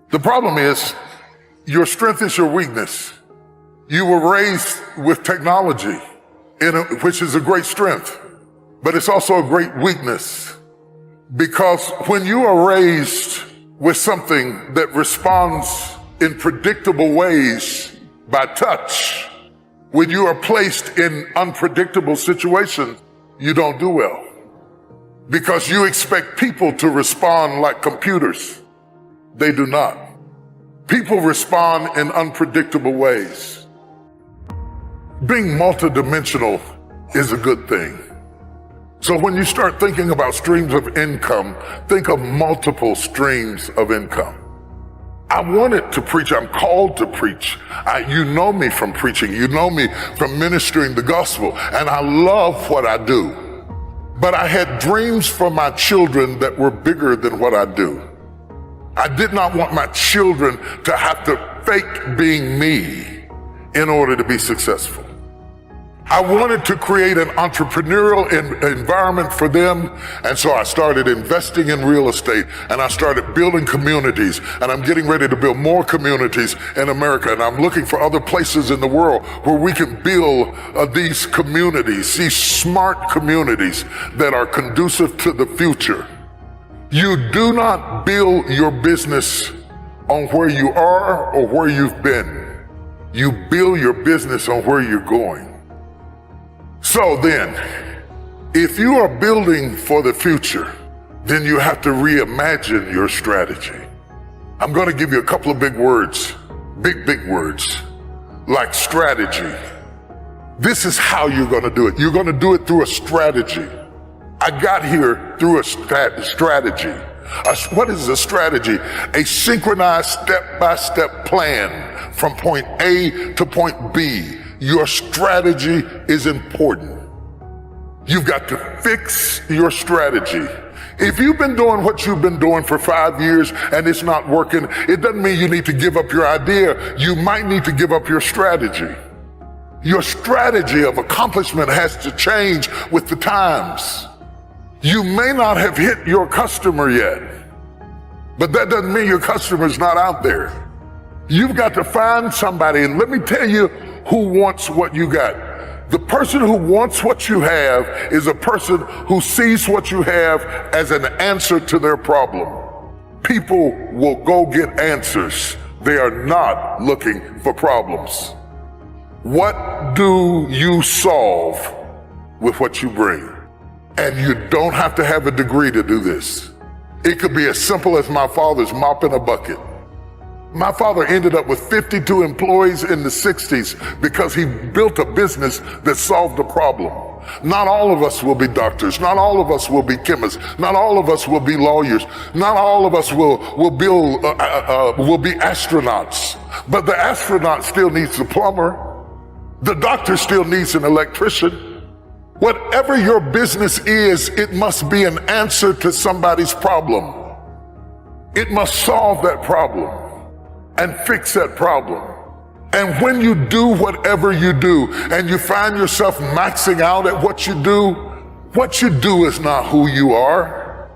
The problem is your strength is your weakness. You were raised with technology, which is a great strength, but it's also a great weakness. Because when you are raised with something that responds in predictable ways by touch, when you are placed in unpredictable situations, you don't do well. Because you expect people to respond like computers. They do not. People respond in unpredictable ways. Being multidimensional is a good thing. So when you start thinking about streams of income, think of multiple streams of income. I wanted to preach. I'm called to preach. You know me from preaching. You know me from ministering the gospel. And I love what I do. But I had dreams for my children that were bigger than what I do. I did not want my children to have to fake being me in order to be successful. I wanted to create an entrepreneurial environment for them, and so I started investing in real estate, and I started building communities, and I'm getting ready to build more communities in America, and I'm looking for other places in the world where we can build these communities, these smart communities that are conducive to the future. You do not build your business on where you are or where you've been. You build your business on where you're going. So then, if you are building for the future, then you have to reimagine your strategy. I'm going to give you a couple of big words, big words, like strategy. This is how you're going to do it. You're going to do it through a strategy. I got here through a strategy. What is a strategy? A synchronized step-by-step plan from point A to point B. Your strategy is important. You've got to fix your strategy. If you've been doing what you've been doing for 5 years and it's not working, it doesn't mean you need to give up your idea. You might need to give up your strategy. Your strategy of accomplishment has to change with the times. You may not have hit your customer yet, but that doesn't mean your customer's not out there. You've got to find somebody, and let me tell you who wants what you got. The person who wants what you have is a person who sees what you have as an answer to their problem. People will go get answers. They are not looking for problems. What do you solve with what you bring? And you don't have to have a degree to do this. It could be as simple as my father's mopping a bucket. My father ended up with 52 employees in the 60s because he built a business that solved a problem. Not all of us will be doctors. Not all of us will be chemists. Not all of us will be lawyers. Not all of us will be astronauts. But the astronaut still needs a plumber. The doctor still needs an electrician. Whatever your business is, it must be an answer to somebody's problem. It must solve that problem and fix that problem. And when you do whatever you do and you find yourself maxing out at what you do is not who you are.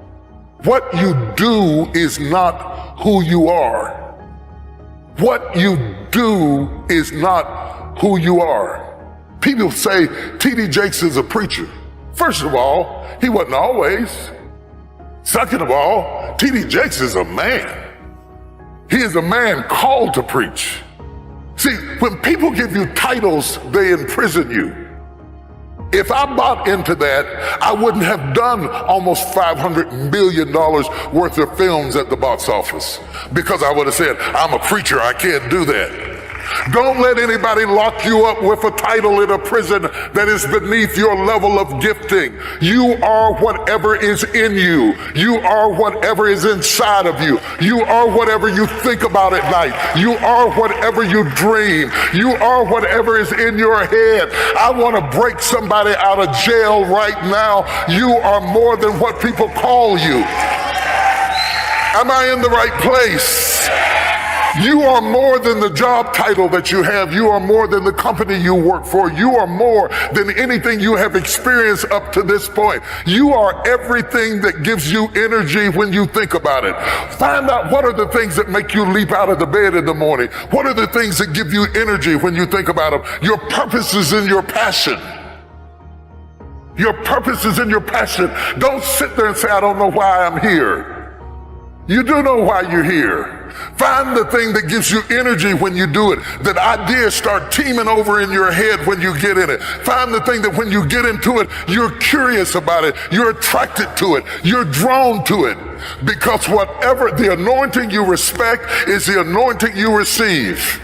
What you do is not who you are. What you do is not who you are. People say T.D. Jakes is a preacher. First of all, he wasn't always. Second of all, T.D. Jakes is a man. He is a man called to preach. See, when people give you titles, they imprison you. If I bought into that, I wouldn't have done almost $500 million worth of films at the box office, because I would have said, I'm a preacher, I can't do that. Don't let anybody lock you up with a title in a prison that is beneath your level of gifting. You are whatever is in you. You are whatever is inside of you. You are whatever you think about at night. You are whatever you dream. You are whatever is in your head. I want to break somebody out of jail right now. You are more than what people call you. Am I in the right place? You are more than the job title that you have. You are more than the company you work for. You are more than anything you have experienced up to this point. You are everything that gives you energy when you think about it. Find out what are the things that make you leap out of the bed in the morning. What are the things that give you energy when you think about them? Your purpose is in your passion. Your purpose is in your passion. Don't sit there and say, I don't know why I'm here. You do know why you're here. Find the thing that gives you energy when you do it. That ideas start teeming over in your head when you get in it. Find the thing that when you get into it, you're curious about it. You're attracted to it. You're drawn to it. Because whatever the anointing you respect is the anointing you receive.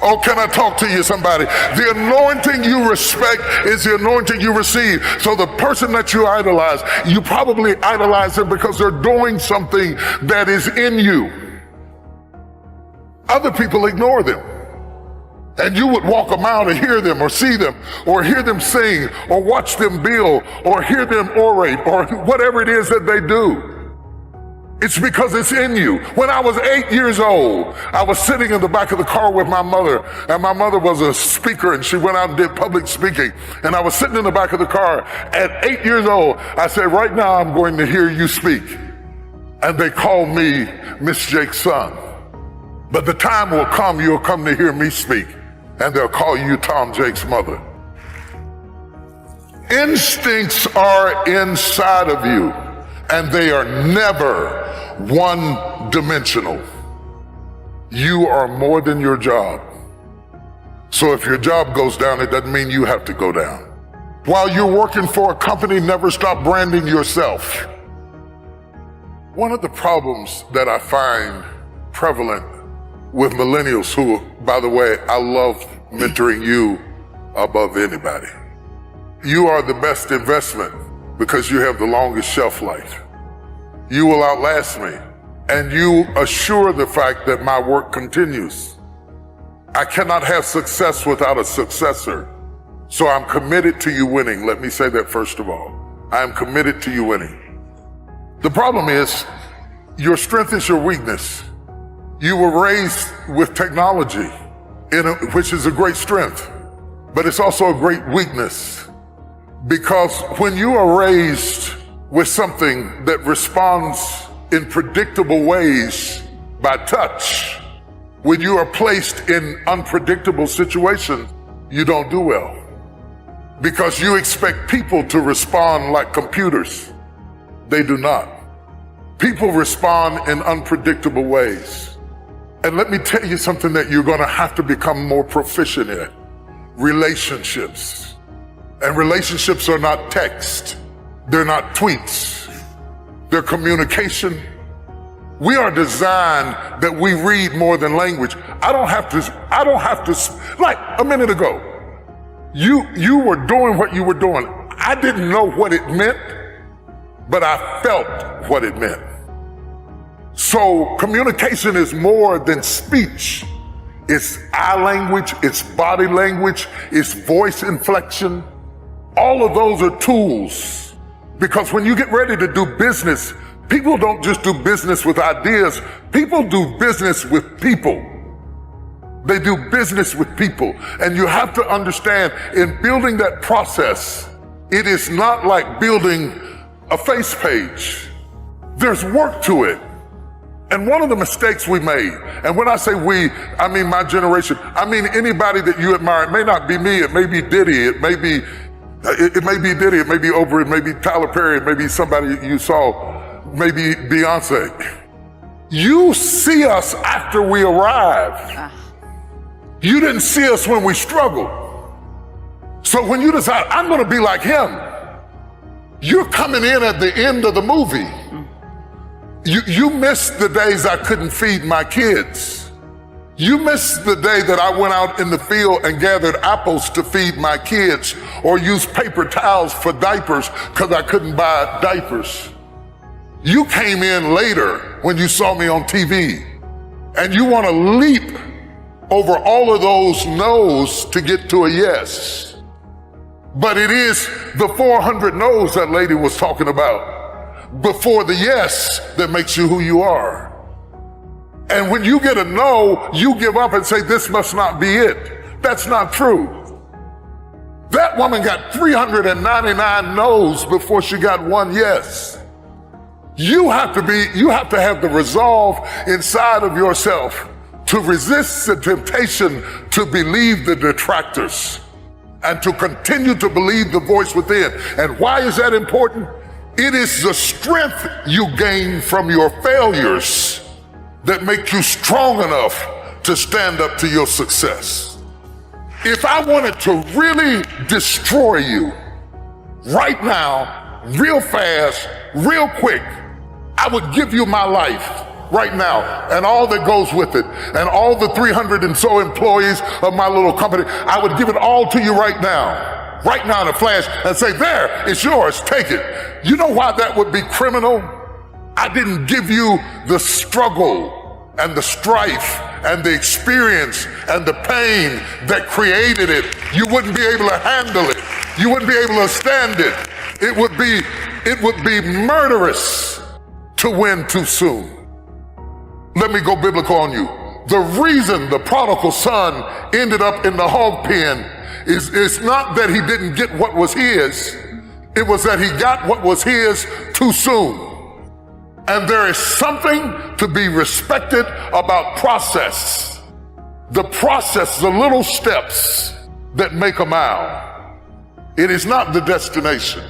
Oh, can I talk to you, somebody? The anointing you respect is the anointing you receive. So the person that you idolize, you probably idolize them because they're doing something that is in you. Other people ignore them. And you would walk a mile to hear them or see them or hear them sing or watch them build or hear them orate or whatever it is that they do. It's because it's in you. When I was 8 years old, I was sitting in the back of the car with my mother, and my mother was a speaker, and she went out and did public speaking. And I was sitting in the back of the car. At 8 years old, I said, right now I'm going to hear you speak. And they called me Miss Jake's son. But the time will come, you'll come to hear me speak, and they'll call you Tom Jake's mother. Instincts are inside of you, and they are never one-dimensional. You are more than your job. So if your job goes down, it doesn't mean you have to go down. While you're working for a company, never stop branding yourself. One of the problems that I find prevalent with millennials who, by the way, I love mentoring you above anybody. You are the best investment because you have the longest shelf life. You will outlast me, and you assure the fact that my work continues. I cannot have success without a successor, so I'm committed to you winning. Let me say that first of all. I am committed to you winning. The problem is, your strength is your weakness. You were raised with technology, which is a great strength, but it's also a great weakness. Because when you are raised with something that responds in predictable ways by touch, when you are placed in unpredictable situations, you don't do well. Because you expect people to respond like computers. They do not. People respond in unpredictable ways. And let me tell you something that you're gonna have to become more proficient in. Relationships. And relationships are not text. They're not tweets. They're communication. We are designed that we read more than language. I don't have to, like a minute ago, you were doing what you were doing. I didn't know what it meant, but I felt what it meant. So communication is more than speech. It's eye language, it's body language, it's voice inflection. All of those are tools, because when you get ready to do business, people don't just do business with ideas. People do business with people. They do business with people. And you have to understand, in building that process, it is not like building a face page. There's work to it. And one of the mistakes we made, and when I say we, I mean my generation, I mean anybody that you admire. It may not be me, it may be Diddy, it may be Diddy, it may be Oprah, it may be Tyler Perry, it may be somebody you saw, maybe Beyonce. You see us after we arrive. You didn't see us when we struggled. So when you decide, I'm gonna be like him, you're coming in at the end of the movie. You missed the days I couldn't feed my kids. You missed the day that I went out in the field and gathered apples to feed my kids, or used paper towels for diapers because I couldn't buy diapers. You came in later when you saw me on TV, and you want to leap over all of those no's to get to a yes. But it is the 400 no's that lady was talking about before the yes that makes you who you are. And when you get a no, you give up and say, this must not be it. That's not true. That woman got 399 no's before she got one yes. You have to have the resolve inside of yourself to resist the temptation to believe the detractors and to continue to believe the voice within. And why is that important? It is the strength you gain from your failures that make you strong enough to stand up to your success. If I wanted to really destroy you right now, real fast, real quick, I would give you my life right now and all that goes with it and all the 300 and so employees of my little company. I would give it all to you right now in a flash and say, there, it's yours, take it. You know why that would be criminal? I didn't give you the struggle and the strife and the experience and the pain that created it. You wouldn't be able to handle it. You wouldn't be able to stand it. It would be murderous to win too soon. Let me go biblical on you. The reason the prodigal son ended up in the hog pen is not that he didn't get what was his, it was that he got what was his too soon. And there is something to be respected about process. The process, the little steps that make a mile. It is not the destination.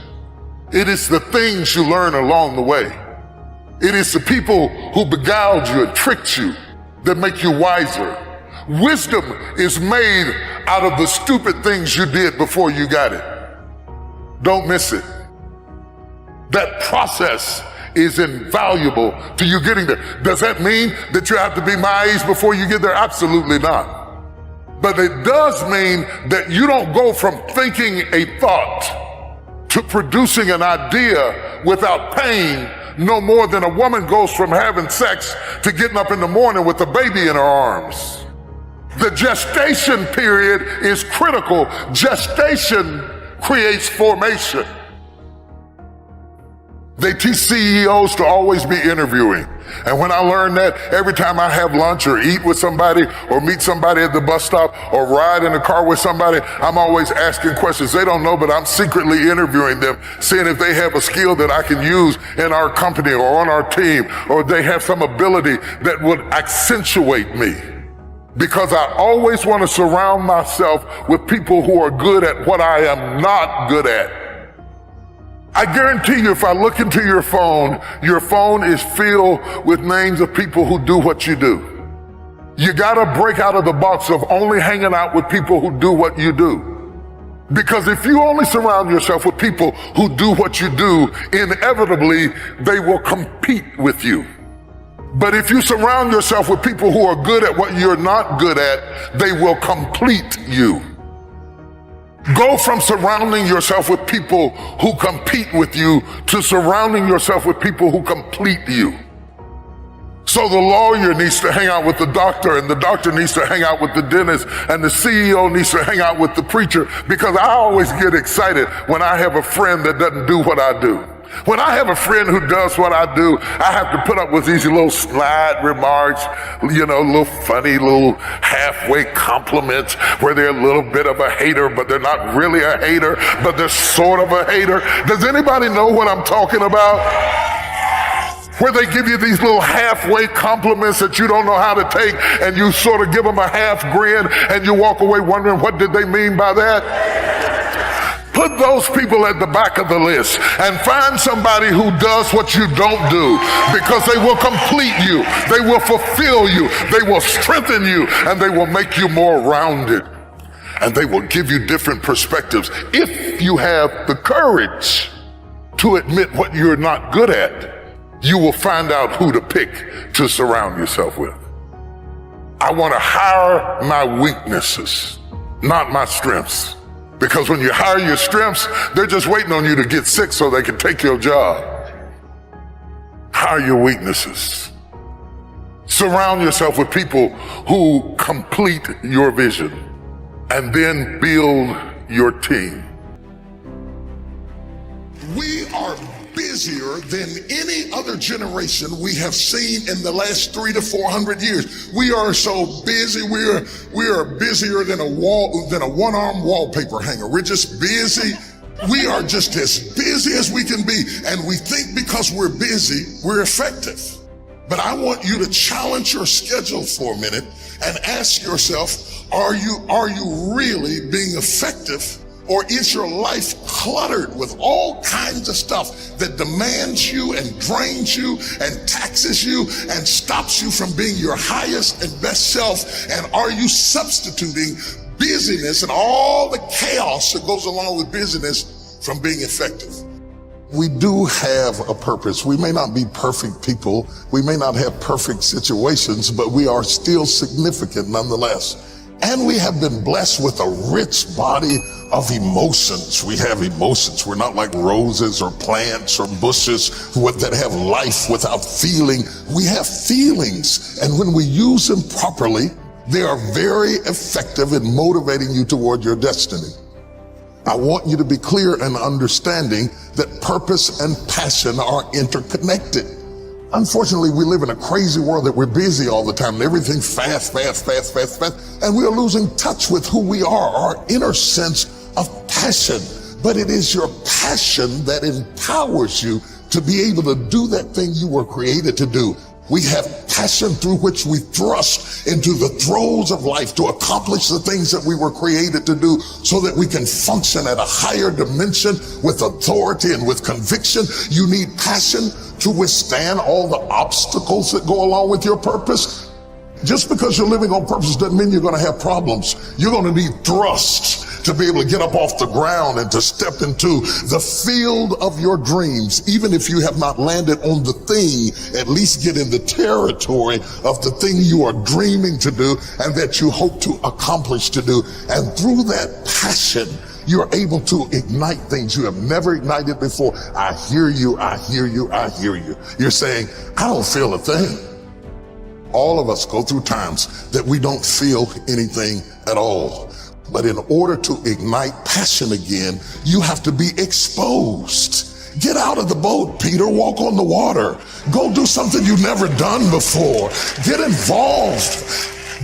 It is the things you learn along the way. It is the people who beguiled you and tricked you that make you wiser. Wisdom is made out of the stupid things you did before you got it. Don't miss it. That process is invaluable to you getting there. Does that mean that you have to be my age before you get there? Absolutely not. But it does mean that you don't go from thinking a thought to producing an idea without pain, no more than a woman goes from having sex to getting up in the morning with a baby in her arms. The gestation period is critical. Gestation creates formation. They teach CEOs to always be interviewing. And when I learned that, every time I have lunch or eat with somebody or meet somebody at the bus stop or ride in a car with somebody, I'm always asking questions. They don't know, but I'm secretly interviewing them, seeing if they have a skill that I can use in our company or on our team, or they have some ability that would accentuate me. Because I always want to surround myself with people who are good at what I am not good at. I guarantee you, if I look into your phone is filled with names of people who do what you do. You gotta break out of the box of only hanging out with people who do what you do. Because if you only surround yourself with people who do what you do, inevitably they will compete with you. But if you surround yourself with people who are good at what you're not good at, they will complete you. Go from surrounding yourself with people who compete with you to surrounding yourself with people who complete you. So the lawyer needs to hang out with the doctor, and the doctor needs to hang out with the dentist, and the CEO needs to hang out with the preacher, because I always get excited when I have a friend that doesn't do what I do. When I have a friend who does what I do, I have to put up with these little snide remarks, little funny, little halfway compliments where they're a little bit of a hater, but they're not really a hater, but they're sort of a hater. Does anybody know what I'm talking about? Where they give you these little halfway compliments that you don't know how to take, and you sort of give them a half grin, and you walk away wondering, what did they mean by that? Put those people at the back of the list and find somebody who does what you don't do, because they will complete you, they will fulfill you, they will strengthen you, and they will make you more rounded. And they will give you different perspectives. If you have the courage to admit what you're not good at, you will find out who to pick to surround yourself with. I want to hire my weaknesses, not my strengths. Because when you hire your strengths, they're just waiting on you to get sick so they can take your job. Hire your weaknesses. Surround yourself with people who complete your vision, and then build your team. We are busier than any other generation we have seen in the last 300 to 400 years. We are so busy. We are busier than a one-arm wallpaper hanger. We're just busy. We are just as busy as we can be. And we think because we're busy, we're effective. But I want you to challenge your schedule for a minute and ask yourself, are you really being effective? Or is your life cluttered with all kinds of stuff that demands you and drains you and taxes you and stops you from being your highest and best self? And are you substituting busyness and all the chaos that goes along with busyness from being effective? We do have a purpose. We may not be perfect people. We may not have perfect situations, but we are still significant nonetheless. And we have been blessed with a rich body of emotions. We have emotions. We're not like roses or plants or bushes that have life without feeling. We have feelings. And when we use them properly, they are very effective in motivating you toward your destiny. I want you to be clear and understanding that purpose and passion are interconnected. Unfortunately, we live in a crazy world that we're busy all the time and everything's fast. And we are losing touch with who we are, our inner sense of passion. But it is your passion that empowers you to be able to do that thing you were created to do. We have passion through which we thrust into the throes of life to accomplish the things that we were created to do so that we can function at a higher dimension with authority and with conviction. You need passion to withstand all the obstacles that go along with your purpose. Just because you're living on purpose doesn't mean you're going to have problems. You're going to need thrust to be able to get up off the ground and to step into the field of your dreams. Even if you have not landed on the thing, at least get in the territory of the thing you are dreaming to do and that you hope to accomplish to do. And through that passion, you're able to ignite things you have never ignited before. I hear you, I hear you, I hear you. You're saying, I don't feel a thing. All of us go through times that we don't feel anything at all. But in order to ignite passion again, you have to be exposed. Get out of the boat, Peter. Walk on the water. Go do something you've never done before. Get involved.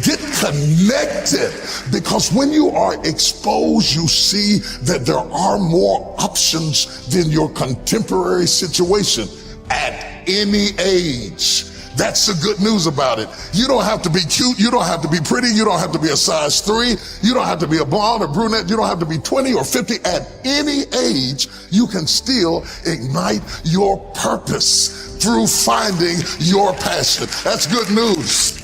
Get connected. Because when you are exposed, you see that there are more options than your contemporary situation at any age. That's the good news about it. You don't have to be cute. You don't have to be pretty. You don't have to be a size 3. You don't have to be a blonde or brunette. You don't have to be 20 or 50. At any age, you can still ignite your purpose through finding your passion. That's good news.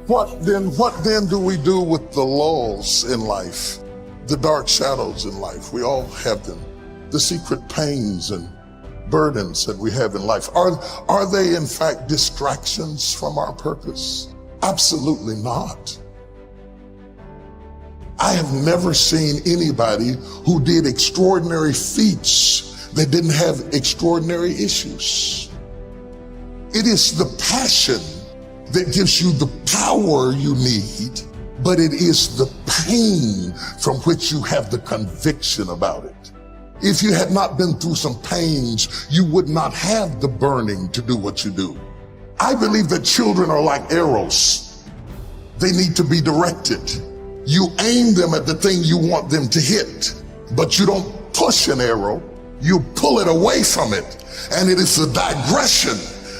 What then do we do with the lulls in life? The dark shadows in life. We all have them. The secret pains and burdens that we have in life. Are they in fact distractions from our purpose? Absolutely not. I have never seen anybody who did extraordinary feats that didn't have extraordinary issues. It is the passion that gives you the power you need, but it is the pain from which you have the conviction about it. If you had not been through some pains, you would not have the burning to do what you do. I believe that children are like arrows. They need to be directed. You aim them at the thing you want them to hit, but you don't push an arrow, you pull it away from it. And it is the digression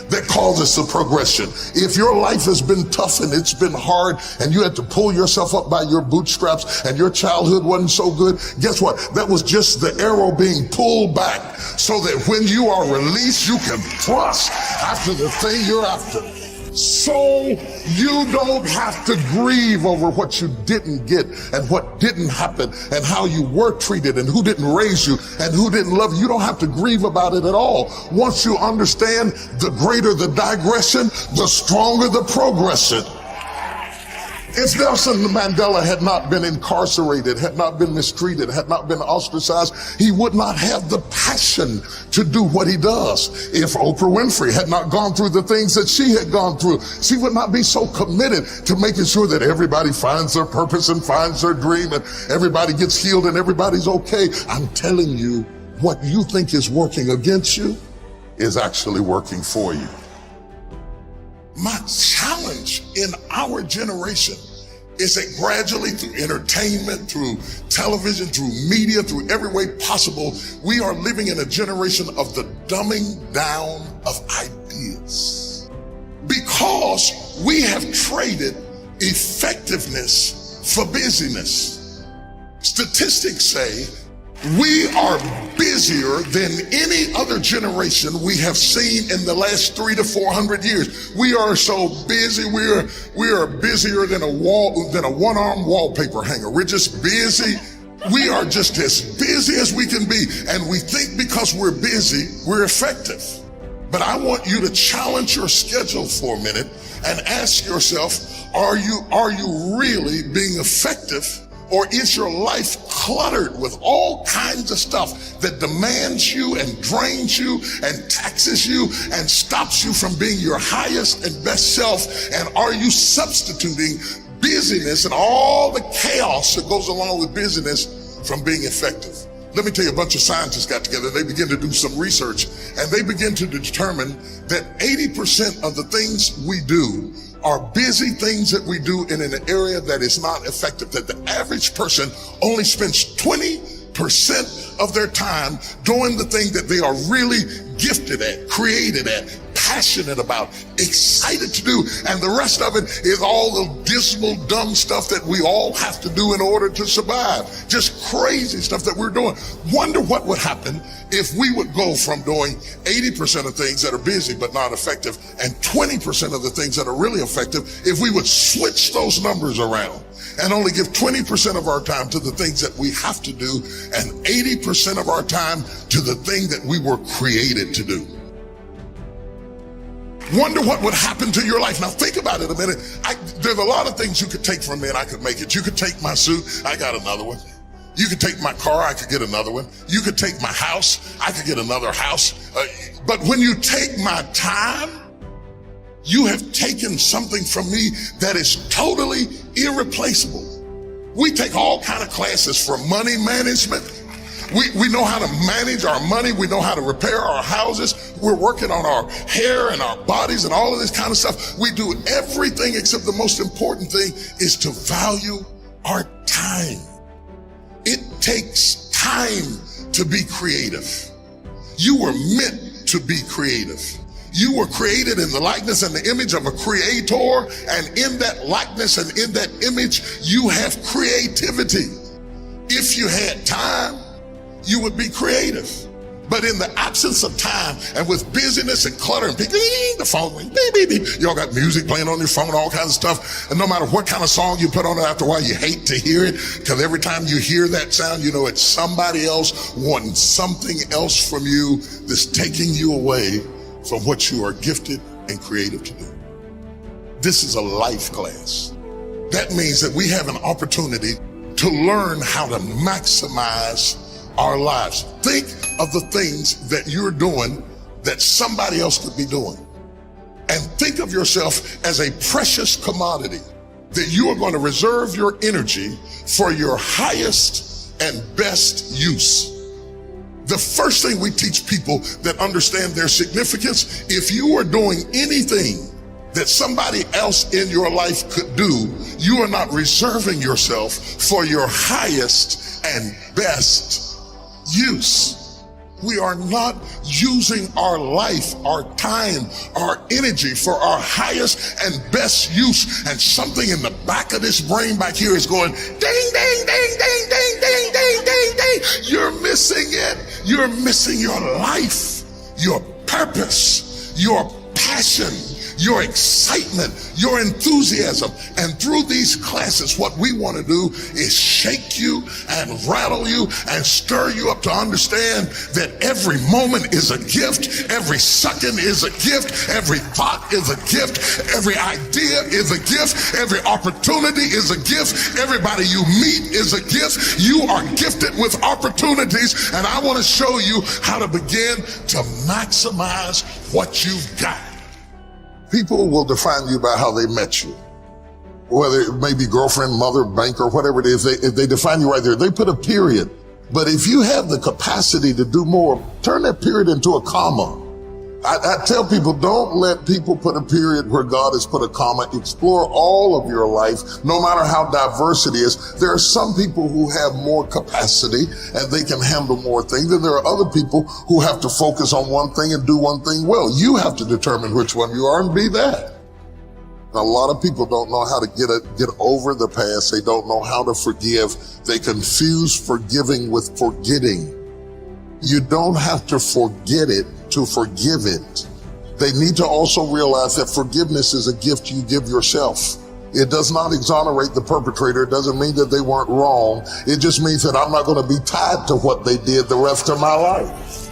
that causes the progression. If your life has been tough and it's been hard and you had to pull yourself up by your bootstraps and your childhood wasn't so good, guess what? That was just the arrow being pulled back so that when you are released, you can thrust after the thing you're after. So you don't have to grieve over what you didn't get and what didn't happen and how you were treated and who didn't raise you and who didn't love you. You don't have to grieve about it at all. Once you understand, the greater the digression, the stronger the progression. If Nelson Mandela had not been incarcerated, had not been mistreated, had not been ostracized, he would not have the passion to do what he does. If Oprah Winfrey had not gone through the things that she had gone through, she would not be so committed to making sure that everybody finds their purpose and finds their dream and everybody gets healed and everybody's okay. I'm telling you, what you think is working against you is actually working for you. My challenge in our generation is that gradually, through entertainment, through television, through media, through every way possible, we are living in a generation of the dumbing down of ideas. Because we have traded effectiveness for busyness. Statistics say we are busier than any other generation we have seen in the last 300 to 400 years. We are so busy. We are busier than a one-arm wallpaper hanger. We're just busy. We are just as busy as we can be. And we think because we're busy, we're effective. But I want you to challenge your schedule for a minute and ask yourself, are you really being effective? Or is your life cluttered with all kinds of stuff that demands you and drains you and taxes you and stops you from being your highest and best self? And are you substituting busyness and all the chaos that goes along with busyness from being effective? Let me tell you, a bunch of scientists got together. They began to do some research, and they began to determine that 80% of the things we do are busy things that we do in an area that is not effective, that the average person only spends 20% of their time doing the thing that they are really gifted at, created at, passionate about, excited to do. And the rest of it is all the dismal, dumb stuff that we all have to do in order to survive. Just crazy stuff that we're doing. Wonder what would happen if we would go from doing 80% of things that are busy but not effective and 20% of the things that are really effective if we would switch those numbers around and only give 20% of our time to the things that we have to do and 80% of our time to the thing that we were created to do. Wonder what would happen to your life. Now think about it a minute. There's a lot of things you could take from me and I could make it. You could take my suit, I got another one. You could take my car, I could get another one. You could take my house, I could get another house. But when you take my time, you have taken something from me that is totally irreplaceable. We take all kind of classes for money management. We know how to manage our money. We know how to repair our houses. We're working on our hair and our bodies and all of this kind of stuff. We do everything except the most important thing is to value our time. It takes time to be creative. You were meant to be creative. You were created in the likeness and the image of a creator, and in that likeness and in that image, you have creativity. If you had time, you would be creative. But in the absence of time and with busyness and clutter and the phone ring, beep, beep, beep. Y'all got music playing on your phone, all kinds of stuff. And no matter what kind of song you put on it, after a while you hate to hear it, because every time you hear that sound, you know it's somebody else wanting something else from you that's taking you away from what you are gifted and creative to do. This is a life class. That means that we have an opportunity to learn how to maximize our lives. Think of the things that you're doing that somebody else could be doing. And think of yourself as a precious commodity that you are going to reserve your energy for your highest and best use. The first thing we teach people that understand their significance, if you are doing anything that somebody else in your life could do, you are not reserving yourself for your highest and best use. We are not using our life, our time, our energy for our highest and best use. And something in the back of this brain back here is going, ding, ding, ding, ding, ding, ding, ding, ding, ding. You're missing it. You're missing your life, your purpose, your passion, your excitement, your enthusiasm. And through these classes, what we want to do is shake you and rattle you and stir you up to understand that every moment is a gift, every second is a gift, every thought is a gift, every idea is a gift, every opportunity is a gift, everybody you meet is a gift. You are gifted with opportunities, and I want to show you how to begin to maximize what you've got. People will define you by how they met you. Whether it may be girlfriend, mother, banker, whatever it is, if they define you right there, they put a period But if you have the capacity to do more, turn that period into a comma. I tell people, don't let people put a period where God has put a comma. Explore all of your life, no matter how diverse it is. There are some people who have more capacity and they can handle more things. And there are other people who have to focus on one thing and do one thing well. You have to determine which one you are and be that. A lot of people don't know how to get over the past. They don't know how to forgive. They confuse forgiving with forgetting. You don't have to forget it to forgive it. They need to also realize that forgiveness is a gift you give yourself. It does not exonerate the perpetrator. It doesn't mean that they weren't wrong. It just means that I'm not going to be tied to what they did the rest of my life.